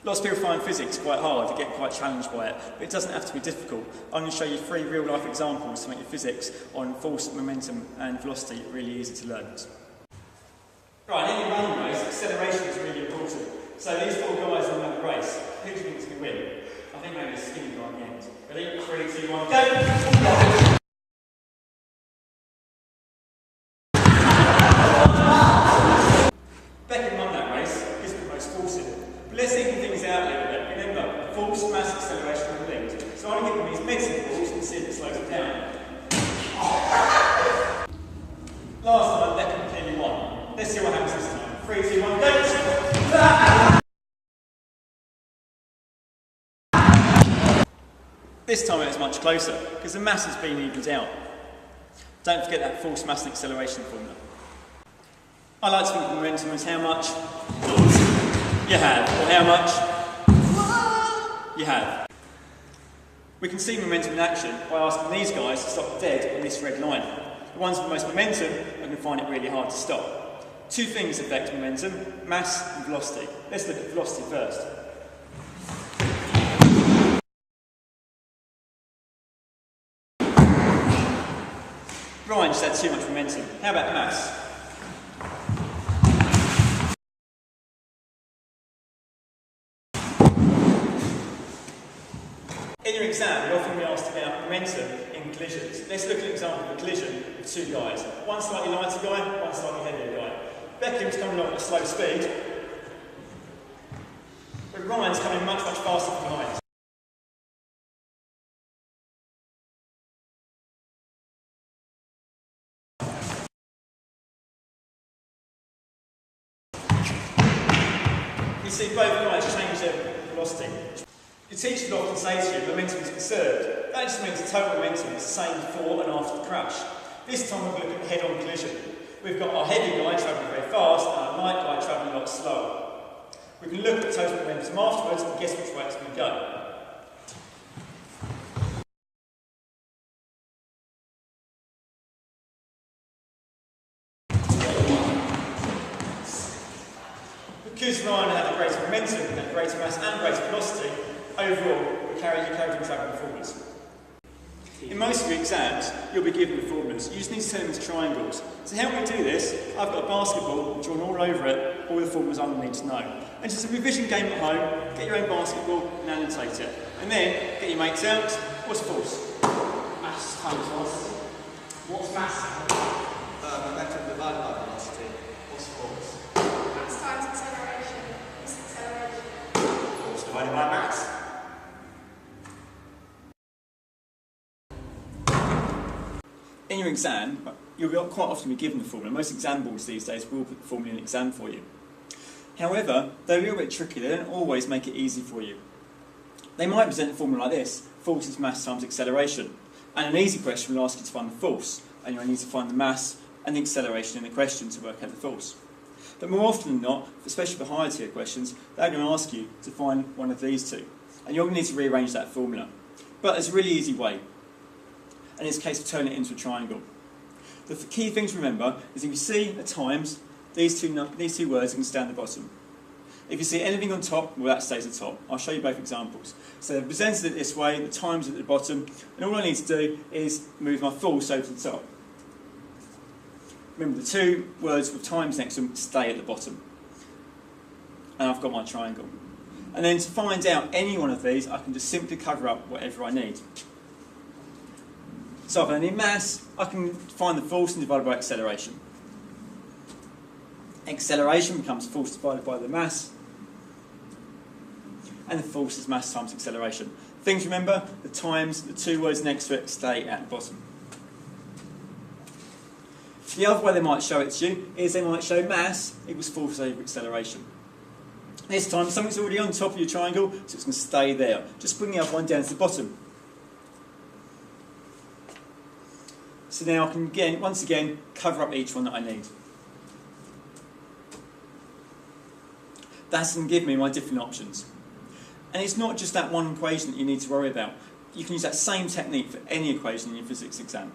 Lots of people find physics quite hard, they get quite challenged by it, but it doesn't have to be difficult. I'm going to show you 3 real-life examples to make your physics on force, momentum and velocity really easy to learn. Right, in any running race, acceleration is really important. So these 4 guys in another race, who do you think is going to win? I think maybe a skinny guy at the end. Ready? 3, 2, 1, go! Let's think things out a little bit. Remember, force, mass, acceleration are linked. So I'm going to give them these mental force and see if it slows it down. Last time, Beckham clearly won. Let's see what happens this time. 3, 2, 1, go! This time it was much closer, because the mass has been evened out. Don't forget that force, mass and acceleration formula. I like to think of momentum as how much you have, or how much you have. We can see momentum in action by asking these guys to stop dead on this red line. The ones with the most momentum are going to find it really hard to stop. 2 things affect momentum, mass and velocity. Let's look at velocity first. Ryan just had too much momentum. How about mass? In your exam, you'll often be asked about momentum in collisions. Let's look at an example of a collision with 2 guys. One slightly lighter guy, one slightly heavier guy. Beckham's coming along at a slow speed, but Ryan's coming much faster from behind. You see both guys change their velocity. Your teacher will often say to you, momentum is conserved. That just means the total momentum is the same before and after the crash. This time we're going to look at the head-on collision. We've got our heavy guy travelling very fast and our light guy travelling a lot slower. We can look at the total momentum afterwards and guess which way it's going to go. Because Ryan had a greater momentum, and greater mass and greater velocity, overall, you carry them travelling forwards. In most of your exams, you'll be given the formulas. You just need to turn them into triangles. To help me do this, I've got a basketball drawn all over it, all the formulas I need to know. And just a revision game at home, get your own basketball and annotate it. And then, get your mates out. What's force? Mass times velocity. What's mass? Momentum divided by velocity. What's force? Mass times acceleration. What's acceleration? Force divided by mass. In your exam, you'll quite often be given the formula. Most exam boards these days will put the formula in the exam for you. However, they're a little bit tricky. They don't always make it easy for you. They might present a formula like this: force is mass times acceleration. And an easy question will ask you to find the force, and you'll need to find the mass and the acceleration in the question to work out the force. But more often than not, especially for higher tier questions, they're going to ask you to find one of these two. And you're going to need to rearrange that formula. But there's a really easy way. And it's a case of turning it into a triangle. The key thing to remember is if you see at times, these two words are going to stay on the bottom. If you see anything on top, well, that stays at the top. I'll show you both examples. So they've presented it this way, the times at the bottom, and all I need to do is move my force over to the top. Remember, the 2 words with times next to them stay at the bottom. And I've got my triangle. And then to find out any one of these, I can just simply cover up whatever I need. So if I need mass, I can find the force and divide by acceleration. Acceleration becomes force divided by the mass, and the force is mass times acceleration. Things to remember, the times, the 2 words next to it stay at the bottom. The other way they might show it to you is they might show mass equals force over acceleration. This time something's already on top of your triangle, so it's going to stay there. Just bring the other one down to the bottom. So now I can once again cover up each one that I need. That's going to give me my different options. And it's not just that one equation that you need to worry about. You can use that same technique for any equation in your physics exam.